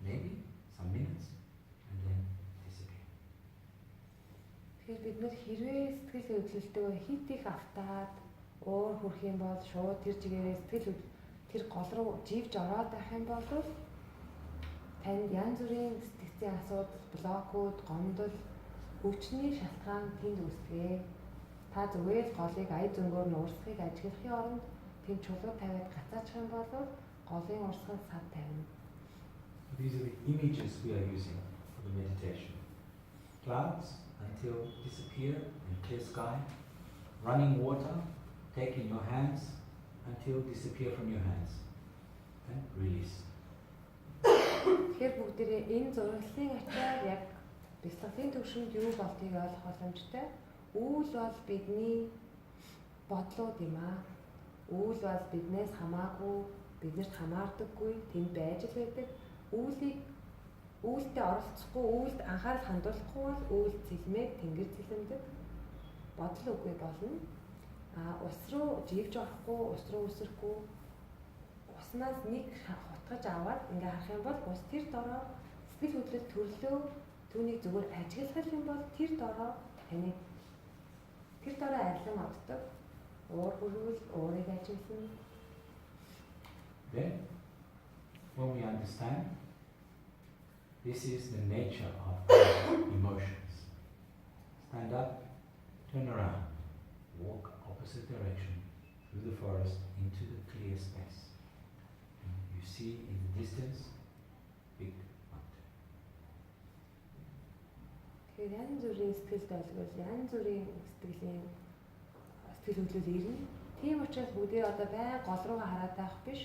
maybe some minutes, and then disappear. Тэгэхээр бид нэр хэрвээ сэтгэл хөдлөлтөө хит их автаад өөр хүрэх юм бол шууд тэр чигээрээ тэр гол руу живж ороод байх юм бол танд янз бүрийн сэтгцийн асуудал, блокууд, гомдол, өвчний шалтгаан тэнд үүсгэе. Та зүгээр голыг ая зөнгөөр нь уурсахыг ажиглахын оронд тэнд чулуу тавиад гацаачих юм бол голын урсгал сав тавина. These are the images we are using for the meditation. Clouds until disappear in clear sky, running water, take in your hands until disappear from your hands, and release. Тэгэхээр бүгдээрээ энэ зураглалын ачаар яг бяцлаглалын төвшөнд юу болтыг ойлгох боломжтой. Үүл бол бидний бодлууд юм аа. Үүл бол биднээс хамаагүй, биднэрт хамаардаггүй, тэнд байж л байдаг. Үйлдээ оролцохгүй, үйлд анхаарал хандуулахгүй бол үйл цэлмээд тэнгэр цэлмдэг. Бодол үгүй болно. Ус руу живж орохгүй, ус руу үсрэхгүй, уснаас нэг хутгаж аваад ингээ харах юм бол ус тэр дороо сэтгэл хөдлөл төрлөө түүнийг зүгээр ажиглах юм бол тэр дороо арилан оддог. Уур хүрвэл уурыг ажиглана. Then, when we understand, this is the nature of emotions. Stand up, turn around, walk opposite direction through the forest into the clear space. And you see in the distance, big mountain. Тэгэхээр янз бүрийн сэтгэл долгиол, янз бүрийн сэтгэл хөдлөл ирнэ. Тийм учраас бүгдээ одоо байн гол руу хараад байх биш.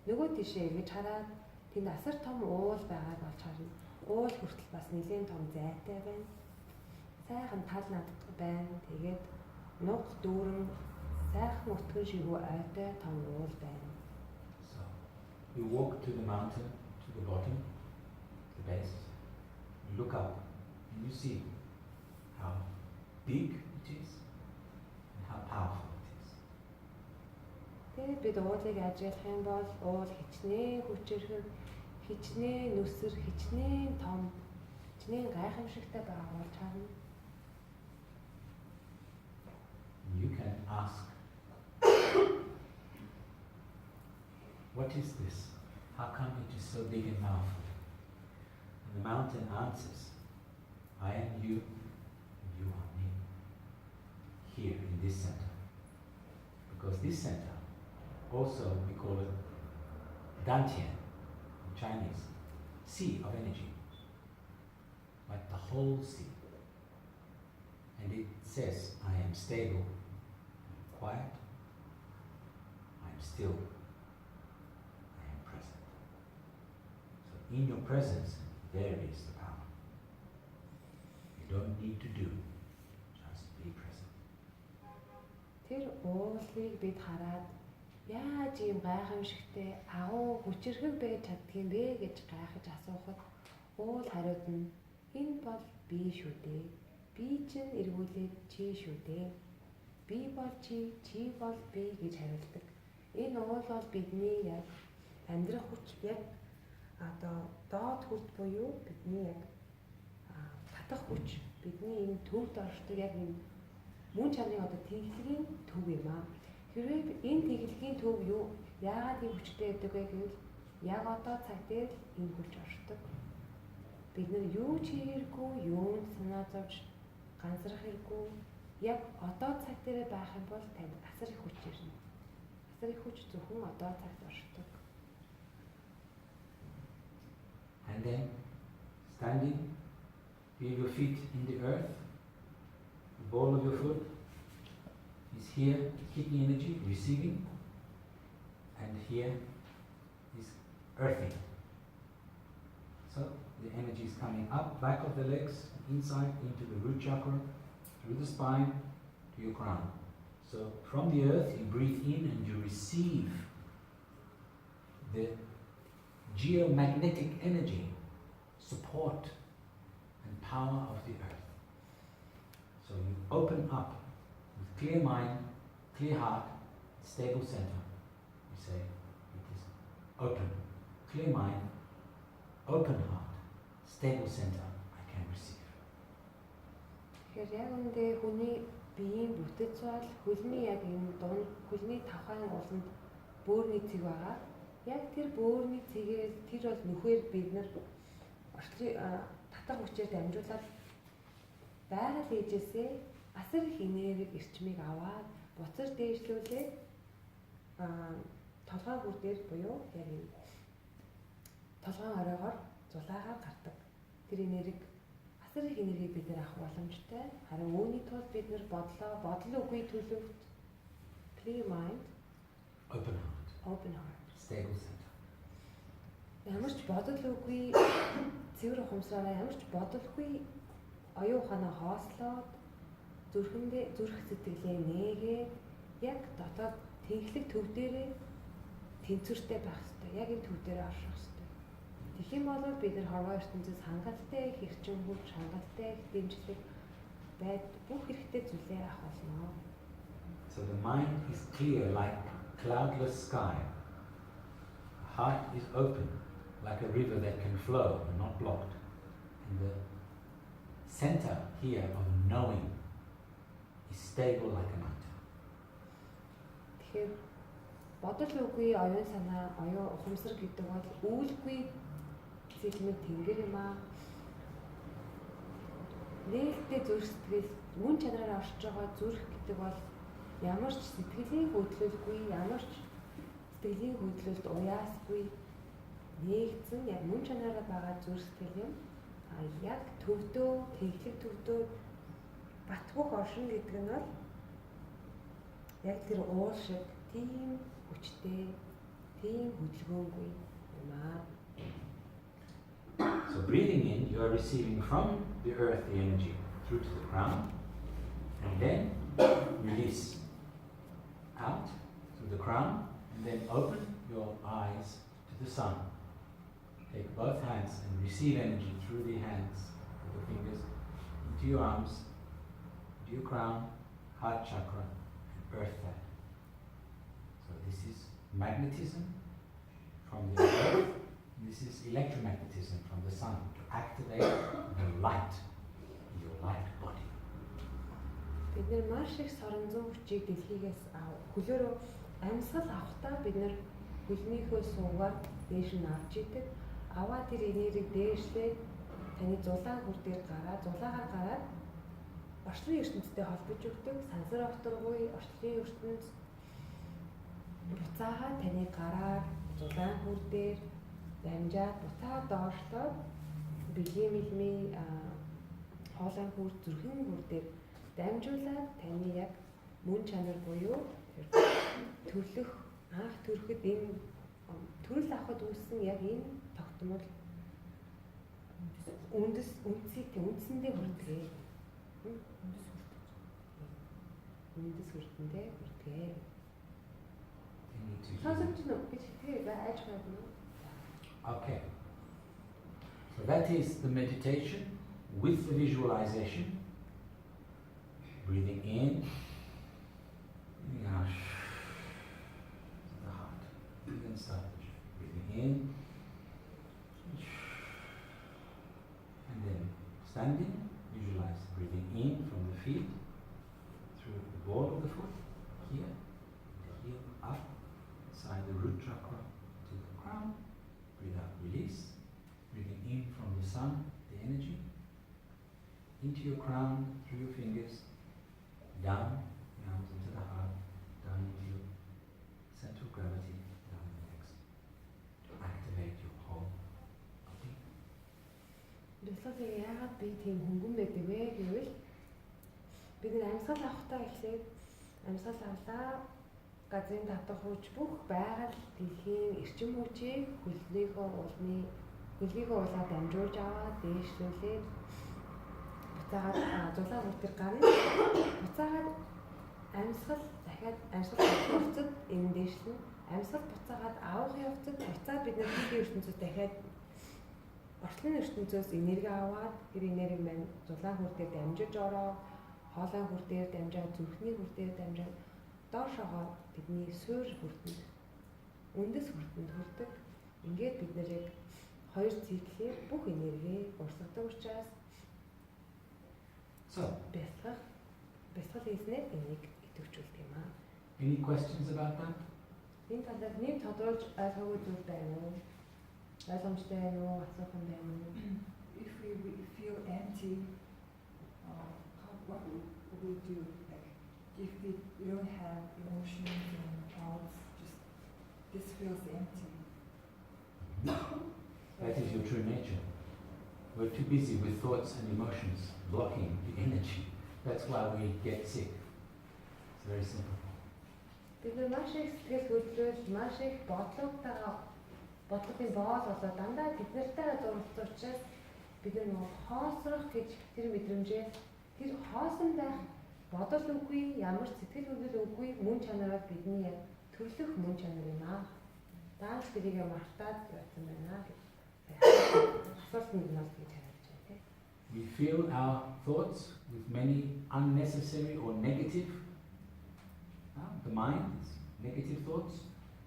Нөгөө тишээ эргэж хараад тэнд асар том уул байгааг олж харна. Уул хүртэл бас нэлээд том зайтай байна. Сайхан тал надад байна. Тэгээд нуг дүүрэн сайхан өтгөн шигүү ойтой том уул байна. So you walk to the mountain, to the bottom, the base, look up, and you see how big it is and how powerful it is. Тэгээд бид уулыг ажиглах юм бол уул хичнээн хүчрэх, хичнээн нүсэр, хичнээн том, хичнээн гайхамшигтай байгааг олж харна. You can ask, what is this? How come it is so big and powerful? And the mountain answers, I am you, and you are me, here in this center. Because this center, also we call it Dantian in Chinese, sea of energy, like the whole sea. And it says, I am stable, quiet, I am still, I am present. So in your presence, there is the power. You don't need to do, just be present. Тэр уулыг бид хараад яаж ийм гайхамшигтай агуу хүчрхэг байж чаддгийм бэ гэж гайхаж асуухад уул хариуд нь энэ бол би шүү дээ. Би чинь эргүүлээд чи шүү дээ. Би бол чи бол би гэж хариулдаг. Энэ уул бол бидний яг амьдрах хүч яг одоо доод хүрд буюу бидний яг татах хүч бидний энэ төвд оршдог яг энэ мөн чанарын одоо тэглэгийн төв юм аа. Хэрвээ энэ тэглэгийн төв юу яагаад ийм хүчтэй байдаг вэ гэвэл яг одоо цаг дээр энэ хүч оршдог. Бид нар юу ч хийргүй, юунд санаа зовж ганцрах хэрэггүй. Яг одоо цаг дээр байх юм бол танд асар их хүч ирнэ. Асар их хүч зөвхөн одоо цагт оршдог. And then, standing, feel your feet in the earth. The ball of your foot is here, kidney energy, receiving. And here is earthing. So, the energy is coming up, back of the legs, inside into the root chakra, through the spine, to your crown. So, from the earth, you breathe in and you receive the geomagnetic energy, support and power of the earth. So you open up with clear mind, clear heart, stable center. You say it is open, clear mind, open heart, stable center, I can receive. Тэгэхээр яг үндэ хүний биеийн бүтэц бол хөлний яг энэ дунд хөлний тавхайн уланд бөөрийн цэг байгаа. Яг тэр бөөрийн цэгээс тэр бол нүхээр бид нар орчлын татах хүчээр дамжуулаад байгаль ээжээсээ асар их энерги эрчмийг аваад буцаж дээшлүүлээд толгой бүр дээр буюу яг энэ толгойн оройгоор зулаагаар гардаг. Тэр энерги асар их энергийг бид нар авах боломжтой. Харин үүний тулд бид нар бодол үгүй төлөвт clear mind, Open heart, stable center. ямар ч бодол үгүй цэвэр ухамсараа ямар ч бодолгүй оюун ухаанаа хоослоод зүрх сэтгэлээ нээгээд яг дотоод тэнхлэг төв дээрээ тэнцвэртэй байх хэрэгтэй. Яг энэ төв дээрээ орших хэрэгтэй. Тэгэх юм бол бид нар хорвоо ертөнцөөс хангалттай их эрчим хүч, хангалттай их дэмжлэг бүх хэрэгтэй зүйлээ авах болно. So the mind is clear like cloudless sky. The heart is open like a river that can flow and not blocked. And the center here of knowing is stable like a mountain. Тэгэхээр бодол үгүй оюун санаа, оюун ухамсар гэдэг бол үйлгүй зэлмэг тэнгэр юм аа. Нээлттэй зүрх сэтгэл мөн чанараар оршиж байгаа зүрх гэдэг бол ямар ч сэтгэлийн хөдлөлгүй, ямар ч сэтгэлийн хөдлөлд уяасгүй нээгдсэн яг мөн чанараар байгаа зүрх сэтгэл юм. Яг төвдөө, тэнхлэг төвдөө бат бөх оршин гэдэг нь бол яг тэр уул шиг тийм хүчтэй, тийм хөдөлгөөнгүй юм аа. So breathing in, you are receiving from the earth the energy through to the crown, and then release out through the crown, and then open your eyes to the sun. Take both hands and receive energy through the hands, with the fingers, into your arms, into your crown, heart chakra, and earth that. So this is magnetism from the earth, and this is electromagnetism from the sun to activate the light in your light body. Бид нэр маш их соронзон хүчийг дэлхийгээс хөлөөрөө амьсгал авахтаа бид нэр хөлнийхөө суугаар дээш нь авч идэг. Аваад тэр энерги дээшлээд таны зулаан хүр дээр зулаагаар гараад орчлын ертөнцтэй холбож өгдөг. Сансар авторгүй орчлын ертөнц буцаагаад таны гараар зулаан хүр дээр дамжаад буцаад доошлоод бэлгийн мэлмийн хоолой хүр зүрхэн хүр дээр дамжуулаад таны яг мөн чанар буюу төрлөх анх төрөхөд энэ төрөл авахд үүссэн яг энэ тогтмол үндсэндээ хүрдэгэ. Үндэс хүрдэндээ хүрдэгэ. Okay. So that is the meditation with the visualization. Breathing in, breathing out to the heart. You can start breathing in, and then standing, visualize breathing in from the feet, through the ball of the foot, here, the heel up, inside the root chakra to the crown. Breathe out, release. Breathing in from the sun, the energy, into your crown, through your fingers, down, your arms into the heart, down into your center of gravity, down the legs, to activate your whole body. Бэлсэлээ яагаад би тийм хөнгөн байдаг вэ гэвэл бид амьсгал авахтаа эхлээд амьсгал авлаа газрын татах хүч бүх байгаль дэлхийн эрчим хүчийг хөлгийнхөө уулаар дамжуулж аваад дээшлүүлээд буцаагаад зулаан хүртэр гарна. Буцаагаад амьсгал дахиад амьсгал авах явцад энэ дээшлэн амьсгал буцаагаад авах явцад буцаад бид нар дэлхийн ертөнцөөс дахиад орчлын ертөнцөөс энерги аваад тэр энерги маань зулаан хүртээр дамжиж ороо хоолой хүртээр дамжаад зүрхний хүртээр дамжаад доошогоо бидний суурь хүртэнд үндэс хүртэнд хүрдэг. Ингээд бид нэр яг 2 циклээр бүх энерги урсгадаг учраас So, бясалгал хийснээр энийг идэвхжүүлдэг юм аа. any questions about that? Энэ талаар нэг тодруулж ойлгоогүй зүйл байна уу? Ойлгомжтой байна уу? Асуух юм байна уу? If we feel empty, what would we do? Like, if we don't have emotions and thoughts, just this feels empty. That is your true nature. We're too busy with thoughts and emotions blocking the energy. That's why we get sick. It's very simple. Бид нар маш их сэтгэл хөдлөл, маш их бодлогын боол болоод дандаа тэднэртэйгээ зурцсан учраас бид нар хоосрох гэж тэр мэдрэмжээ тэр хоосон байх бодол үгүй, ямар сэтгэл хөдлөл үгүй мөн чанараа бидний яг төрлөх мөн чанар юм аа. Даанч тэрийг мартаад байсан байна гэж асуултанд нь бол гэж харагдаж байна тийм. We fill our thoughts with many unnecessary or negative, the mind, negative thoughts.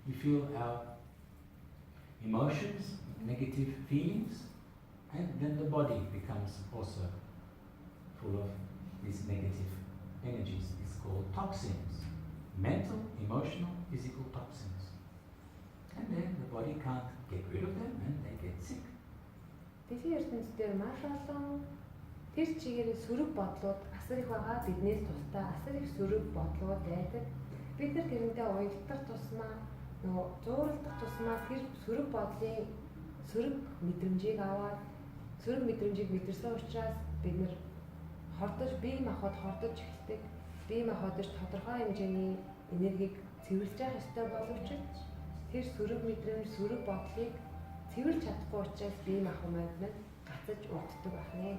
We feel our emotions, negative feelings, and then the body becomes also full of these negative energies. It's called toxins, mental, emotional, physical toxins. And then the body can't get rid of them and they get sick. Дэлхийн ертөнцийн маш олон тэр чигээр сөрөг бодлууд асар их байгаа. Биднээс тусдаа асар их сөрөг бодлууд байдаг. Бид нар тэрнтэй уялдах тусмаа нөгөө зууралдах тусмаа тэр сөрөг бодлын сөрөг мэдрэмжийг аваад сөрөг мэдрэмжийг мэдэрсэн учраас бид нар хордож бие махбод хордож эхэлдэг. Бие махбодч тодорхой хэмжээний энергийг цэвэрлж явах ёстой боловч тэр сөрөг мэдрэмж, сөрөг бодлыг цэвэрлж чадахгүй учраас бие махбод маань гацаж өвддөг байна.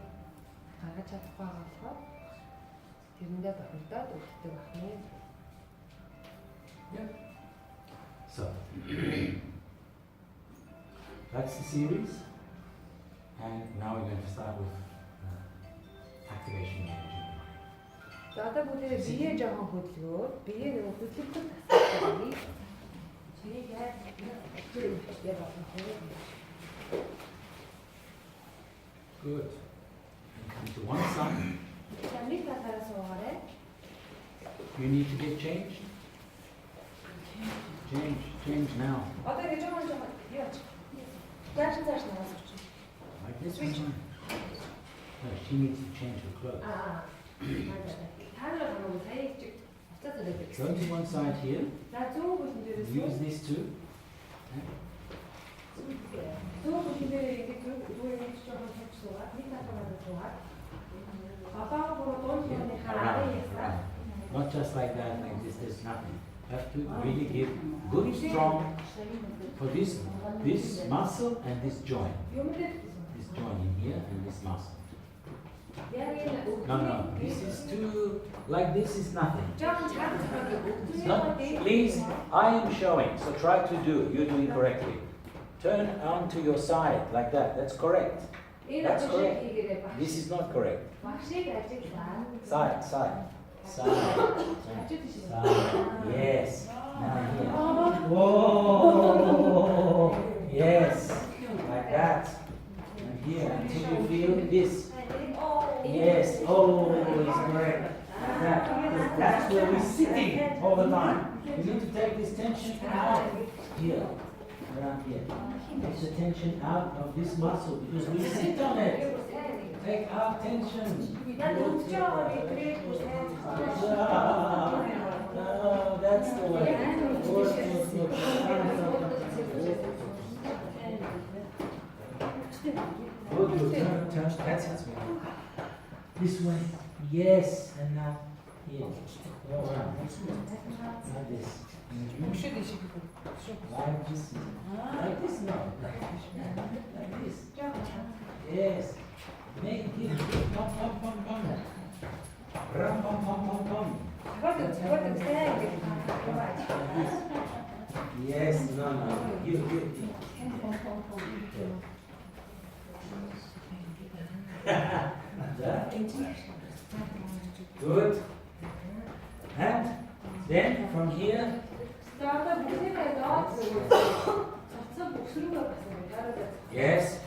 Гаргаж чадахгүй болохоор тэрэндээ бохирдоод өвддөг байна. Yeah. So, that's the series. And now we're going to start with activation of energy. За одоо бүгдээ бие жоохон хөдөлгөөр, бие нэг хөдөлгөх тасалбарыг чийг яаж Good. And come to one side. Нэг талаараа суугаарай. You need to get changed. Change now. Одоо ингэ жоохон яаж? Яаж нааш. Like this one. No, she needs to change her clothes. Go to one side here. Use these two. Not just like that, like this, there's nothing. You have to really give good, strong for this muscle and this joint. This joint in here and this muscle. No, this is too, like this is nothing. Please, I am showing, so try to do, you're doing correctly. Turn onto your side, like that, that's correct. That's correct. This is not correct. Side. Yes. Now here. Whoa. Yes. Like that. And here until you feel this. Yes. Oh, it's correct. Like that. That's where we're sitting all the time. You need to take this tension out here. Around here. Take the tension out of this muscle because we sit on it. Take out tension. No, that's the way. Good, turn. That's it. This way. Yes, and now here. Go around. Like this. Like this. Like this now. Like this. Yes. Make it pum. Ram pum. Yes, no. You. Good. And then from here. Yes,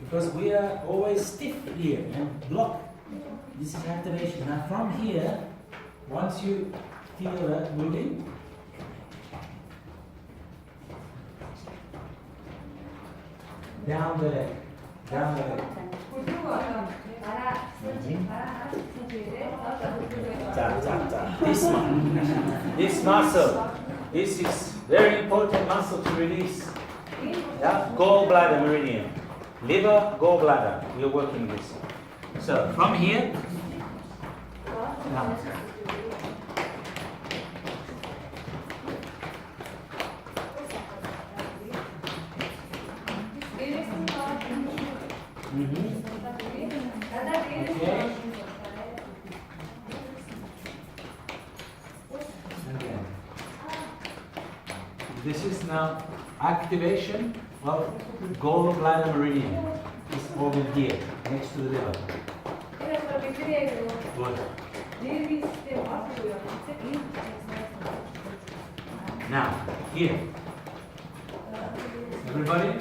because we are always stiff here and block. This is activation. Now from here, once you feel that moving, down the leg, down the leg. This one, this muscle, this is very important muscle to release. Yeah, gallbladder meridian, liver, gallbladder. We are working this. So from here, down. Okay. Again. This is now activation of gallbladder meridian. This organ here, next to the liver. Good. Now, here. Everybody?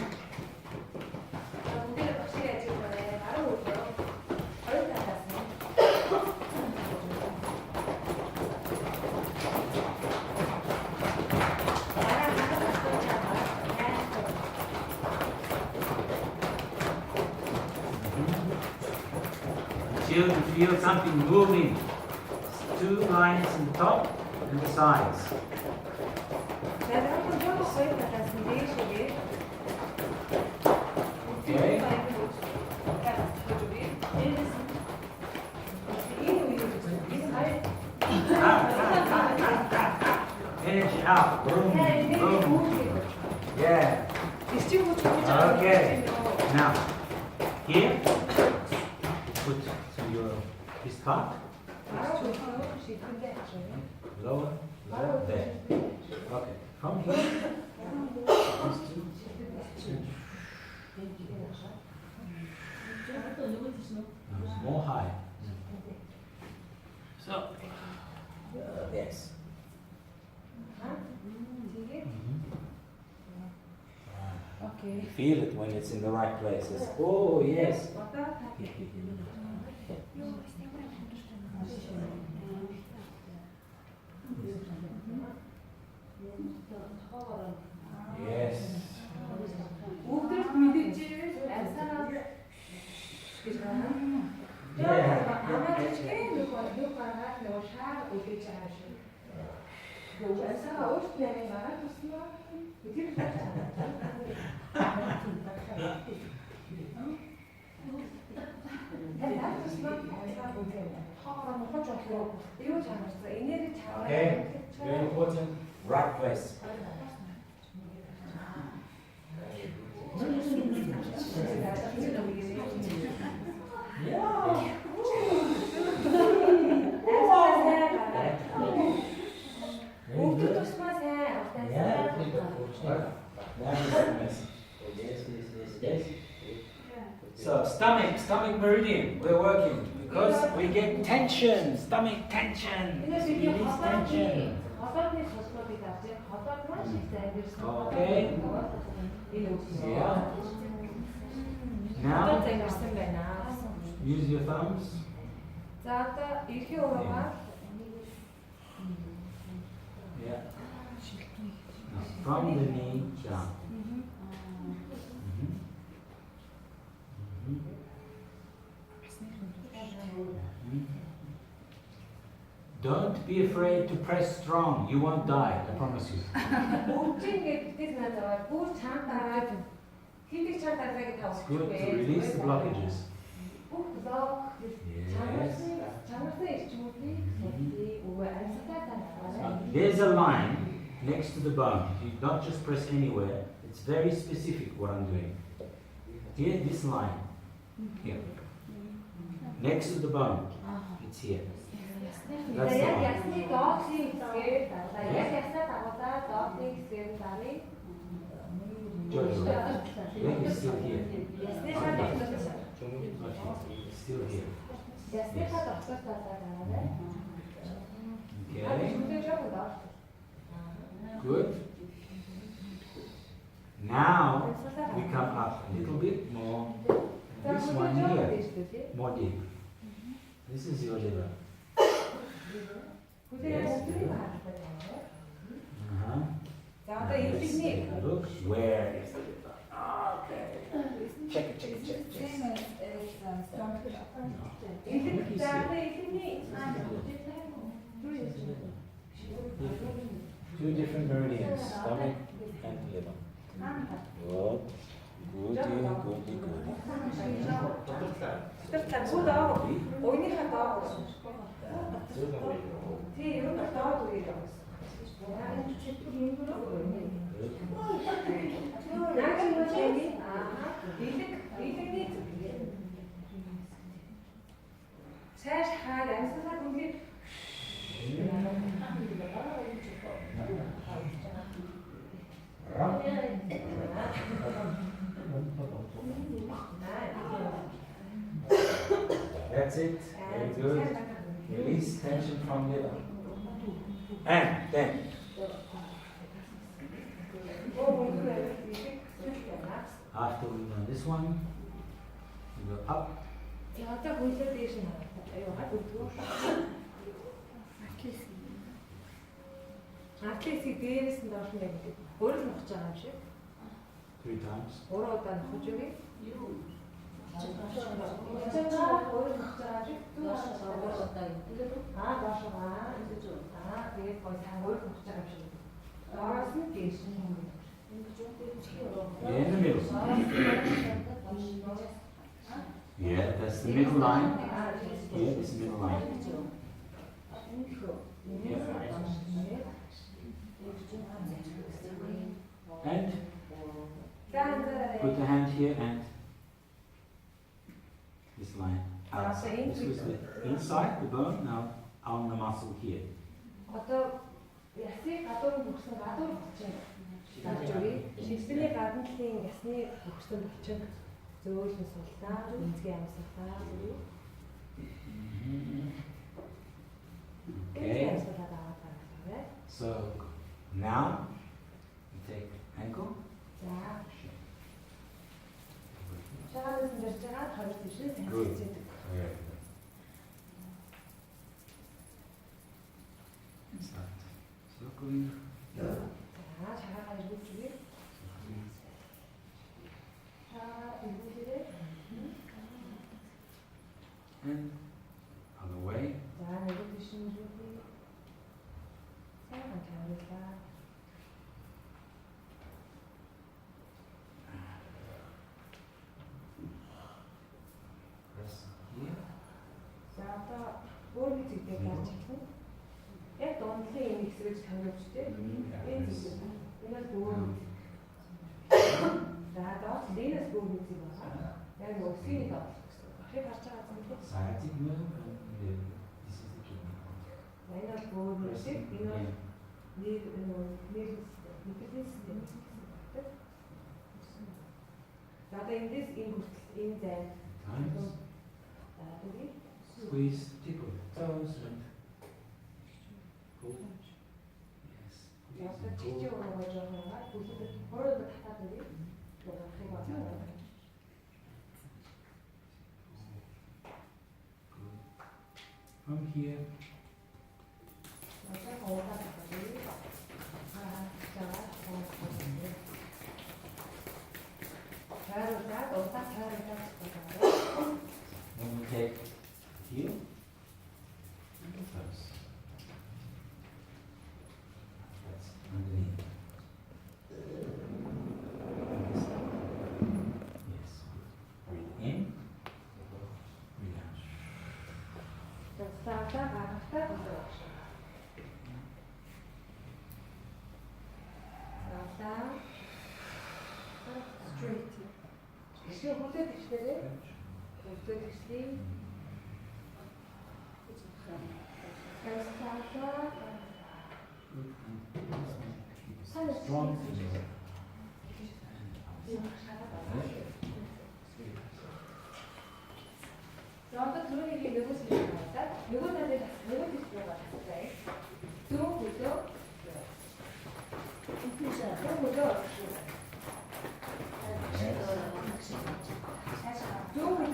Till you feel something moving. Two lines in the top and the sides. Okay. Energy out. Boom, boom. Yeah. Okay. Now, here, put to your this part. Lower, lower, there. Okay. From here, more high. So, yes. Okay. You feel it when it's in the right places. Oh, yes. Yes. Okay, very important, right place. Yeah. So stomach meridian, we're working because we get tension, stomach tension, release tension. Okay. Yeah. Now use your thumbs. Yeah. From the knee down. Don't be afraid to press strong. You won't die, I promise you. It's good to release the blockages. Yes. There's a line next to the bone. You don't just press anywhere. It's very specific what I'm doing. Here, this line. Here. Next to the bone. It's here. That's the line. Jojo, leg is still here. It's still here. Yes. Okay. Good. Now we come up a little bit more. And this one here, more deep. This is your liver. Yes. Uh-huh. Now let's take a look. Where is the liver? Okay. Check it, check it, check it. Check Same it. as stomach. Two different meridians, stomach and liver. Good. Goody, goody, goody. That's it. Very good. Release tension from liver. And then after we've done this one, we go up. Three times. Yeah, in the middle. Yeah, that's the middle line. Yeah, this is the middle line. Yeah. And put the hand here and this line outside. This was the inside the bone, now on the muscle here. Okay. So now you take ankle. Good. Very good. Start circling. And other way. Press here. Sciatic nerve and this is the kidney. Pressing again. Times. Squeeze, tip of the toes and pull. Yes. Squeeze and pull. From here. Then we take heel and toes. That's underneath. Yes. Breathe in. Breathe out. Strong.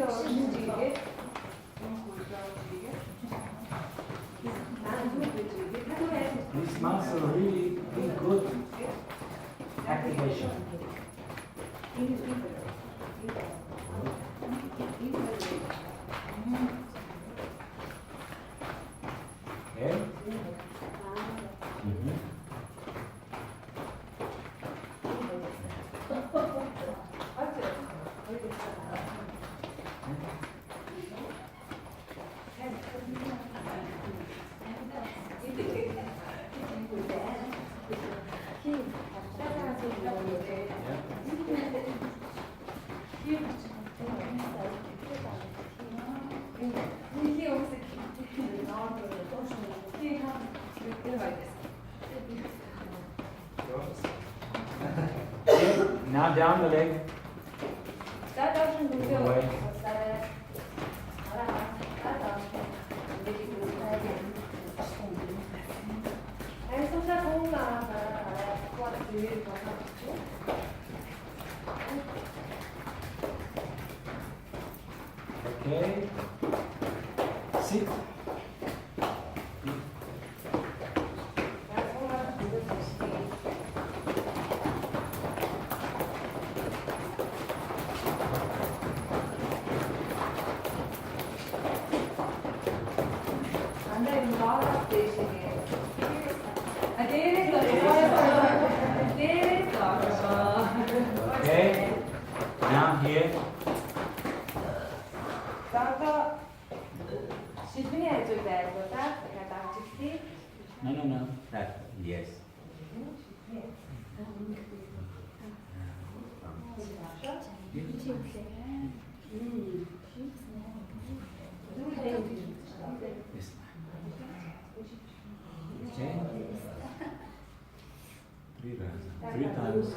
더 움직이게. These muscles really give good activation. Okay? Mhm. Okay, now down the leg. Away. Okay. Sit. Okay. Now here. No. That, yes. Yes. Okay. Three times.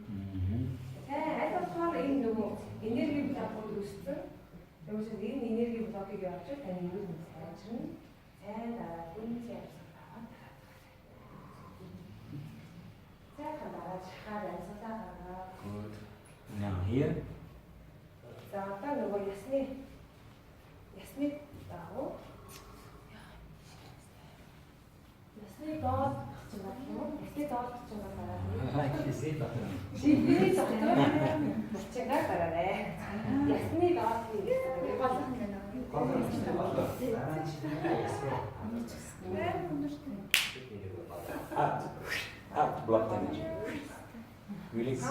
Mhm. Энерги бүлээх үүссэн. Тэгвэл энэ энерги бүлэхийг явуулчих таны юу юм сайжрна. Сайн дараа үнцээ явуулсан байгаа. Сайхан дараа чихаар амьсгалаа гаргаа. Good. Now here. За одоо нөгөө ясны дагуу. Ясны доод гэж байна уу? Ясны доод гэж байна. Like you see, but Шийдвэрийн доктор чигээр гараарэ. Ясны доод гэж Up, block energy. Release.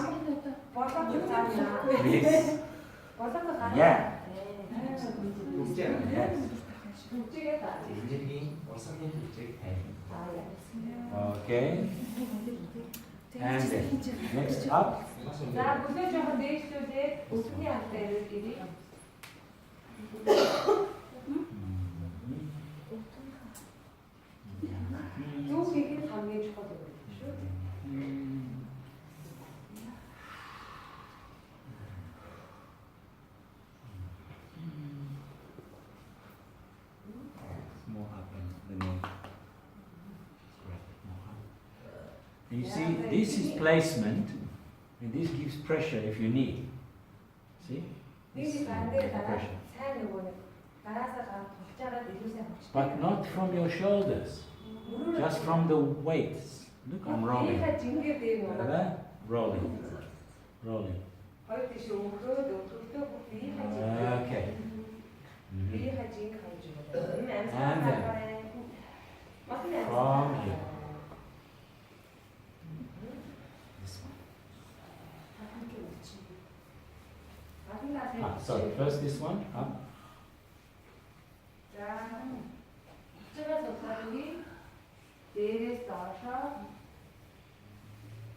болоод Release. гараа. Yeah. Yes. Бүгдээ таа. Okay. And then next up. За бүлээ жоохон дээшлүүлээд өсний алтай ирээ. Юу хийхэд хамгийн чухал юм шүү. More up and the neck. And you see, this is placement, and this gives pressure if you need. See? This This is is pressure. сайн нөгөө гараасаа гарч тулж байгаа илүүсэн хүч. But not from your shoulders, just from the weights. Look, I'm rolling. Жингээр дээр Look at нөгөө that. Rolling. Rolling. хоёр тийш өгөхөөд өтгөлтөө бүх бие Okay. Mhm. бие хажиг хавж байгаа. Энэ And амьсгалаа then гаргая. Матны from here. This one. Sorry, first this one, up. За. Чигээс уцаагүй. Дээрээс доошоо.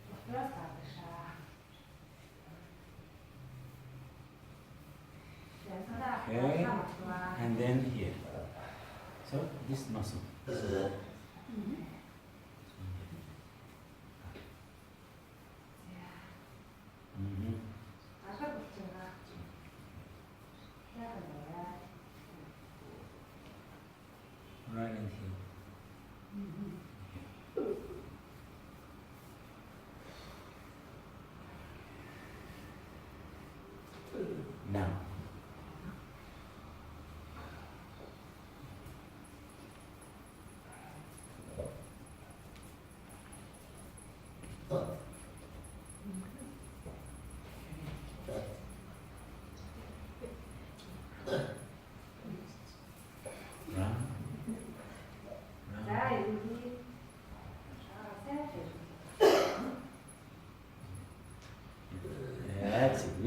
Дотроос гадагшаа. Okay. And then here. So, this muscle. Mhm. Right in here.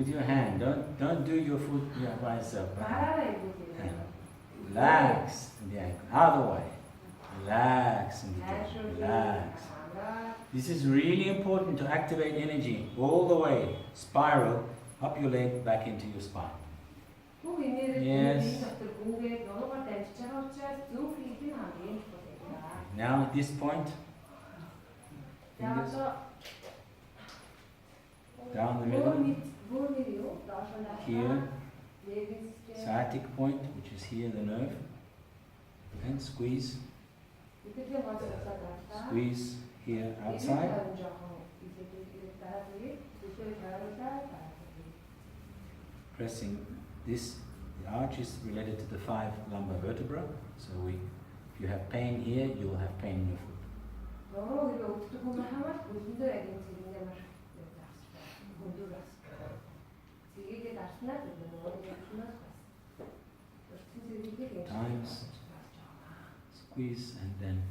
with your hand. Don't do your foot by itself. 말아라 이거지. Relax in the ankle. Other way. Relax in the joint. Naturally. Relax. 말아. This is really important to activate energy all the way. Spiral up your leg back into your spine. 꼭 인내를 Yes. 것들 공부에 넘어갈 때 주차가 쭉 이긴 하긴 거든요. Now at this point, fingers down the middle. Here, sciatic point, which is here, the nerve. And squeeze. Squeeze here outside. Pressing this. The arch is related to the 5 lumbar vertebrae. So if you have pain here, you will have pain in your foot. Times. Squeeze and then.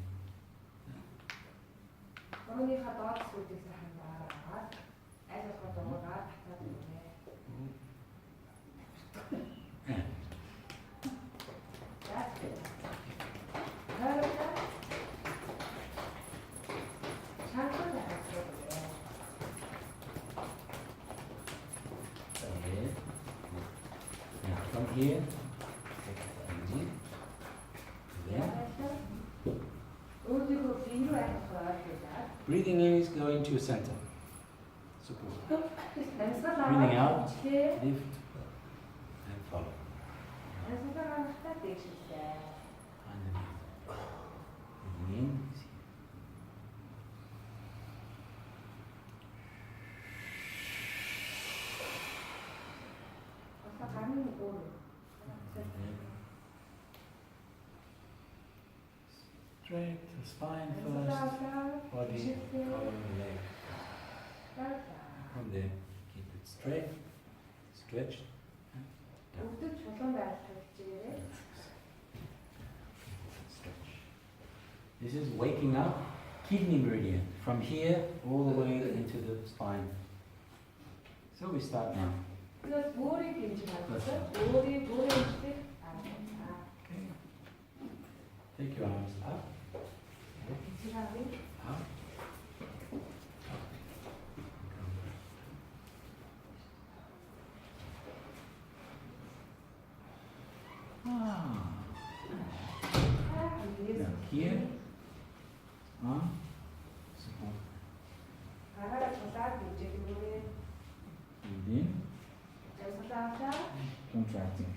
Now from here, easy. Then breathing in is going to your center. Support. Breathing out, lift and follow. Underneath. Breathing in is here. Straight the spine first, body, follow the leg. From there, keep it straight, stretched. Stretch. This is waking up kidney meridian from here all the way into the spine. So we start now. Okay. Take your arms up. Up. Now here, arm, support. Breathe in, contracting.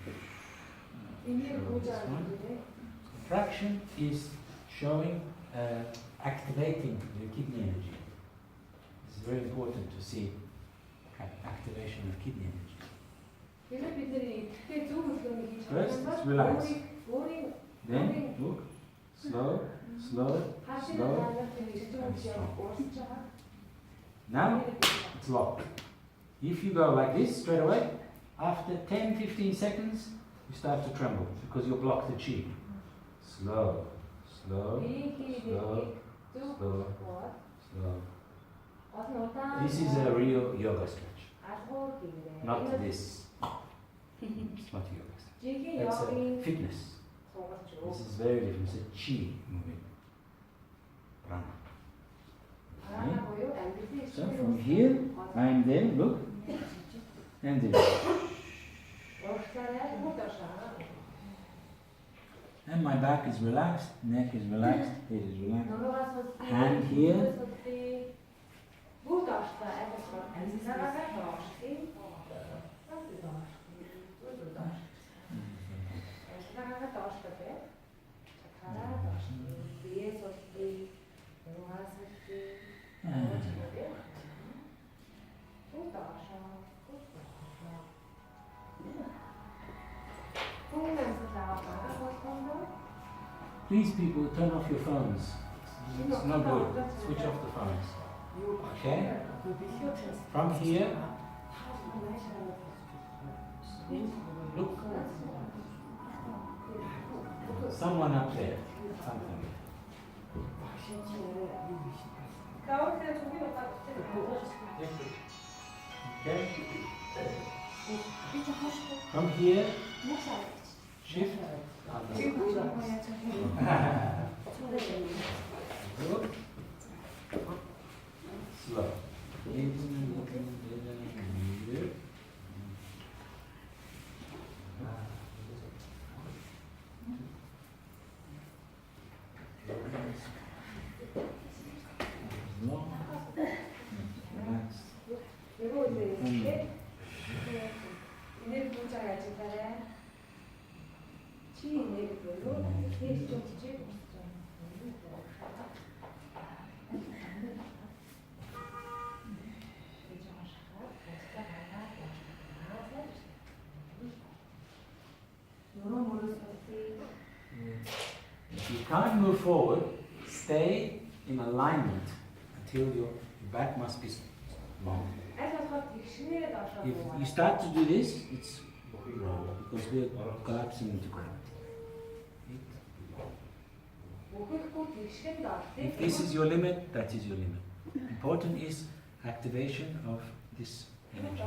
Contraction is showing, activating the kidney energy. It's very important to see activation of kidney energy. First, it's relax. Then, look, slow, slow, slow, and strong. Now, it's locked. If you go like this straight away, after 10-15 seconds, you start to tremble because you block the chi. Slow, slow, slow, slow, slow. This is a real yoga stretch, not this. It's not yoga stretch. That's a fitness. This is very different. It's a chi moving. Prana. Okay. So from here, I am there, look, and there. And my back is relaxed, neck is relaxed, head is relaxed. Hand here. Please people, turn off your phones. It's no good. Switch off the phones. Okay? From here, look. Someone up there. Something. Okay? Би ч хашгүй. From here, Нэг шаарч. shift. 지금 보시는 거야, 저기. Good. Slow. 이거 이제 이렇게 이내를 보자 야지다래. 치 이내를 보고 페이지 좀 찍고 있어. If you can't move forward, stay in alignment until your back must be long. If you start to do this, it's wrong because we're collapsing into gravity. If this is your limit, that is your limit. Important is activation of this energy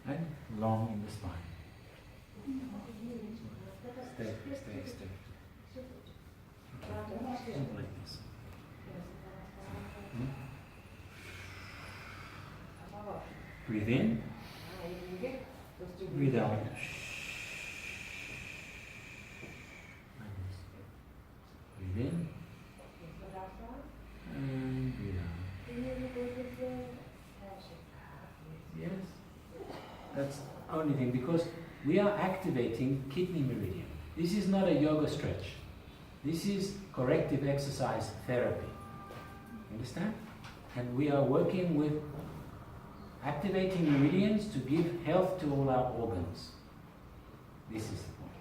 and long in the spine. Stay. Something like this. Breathe in, breathe out. Like this. Breathe in and breathe out. Yes, that's the only thing because we are activating kidney meridian. This is not a yoga stretch. This is corrective exercise therapy. Understand? And we are working with activating meridians to give health to all our organs. This is the point.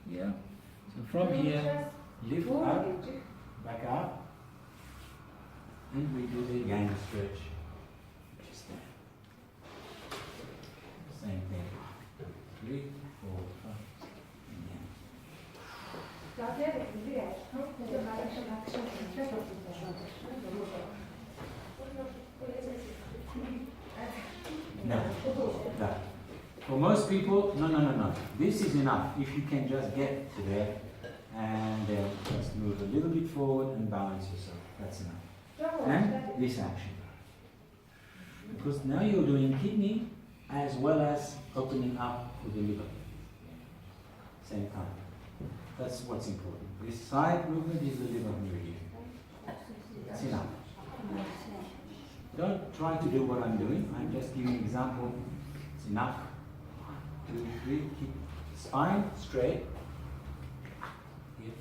Yeah. So from here, lift up, back up, and we do the yang stretch. Which is there. Same thing. 3, 4, 5, and yang. No. For most people, no. This is enough. If you can just get to there and then just move a little bit forward and balance yourself. That's enough. And this action. Because now you're doing kidney as well as opening up for the liver. Same time. That's what's important. This side movement is the liver meridian. That's enough. Don't try to do what I'm doing. I'm just giving an example. It's enough. 1, 2, 3. Keep spine straight. Here.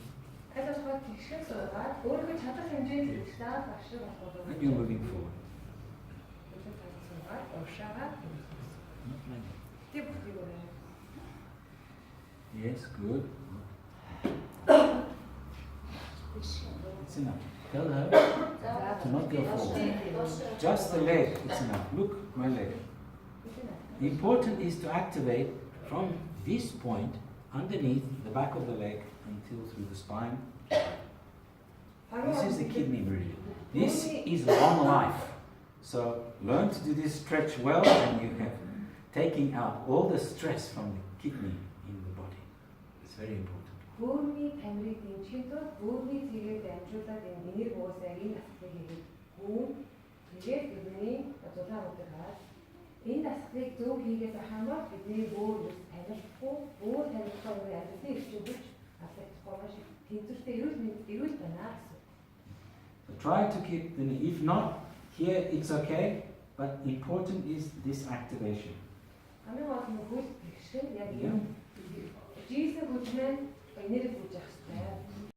And you're moving forward. Not like that. Yes, good. It's enough. Tell her to not go forward. Just the leg, it's enough. Look, my leg. The important is to activate from this point underneath the back of the leg until through the spine. This is the kidney meridian. This is long life. So learn to do this stretch well and you have taken out all the stress from the kidney in the body. It's very important. Бөөрийн тамирыг дэмжихэд бөөрийн цэгээд амжуулаад энийг уусаа энэ асгалыг хийгээд гүүн тэгээд бидний дулаан удаад энэ асгалыг зөв хийгээд хамаа бидний бөөр танихгүй бөөр танихгүй амьдны ирчүүж асгалахгүй маш тэнцвэртэй эрүүл байна гэсэн. So try to keep the knee. If not, here it's okay, but important is this activation. Хамгийн гол нь хөл тэгшин яг юм. Jesus хүчнээ энерги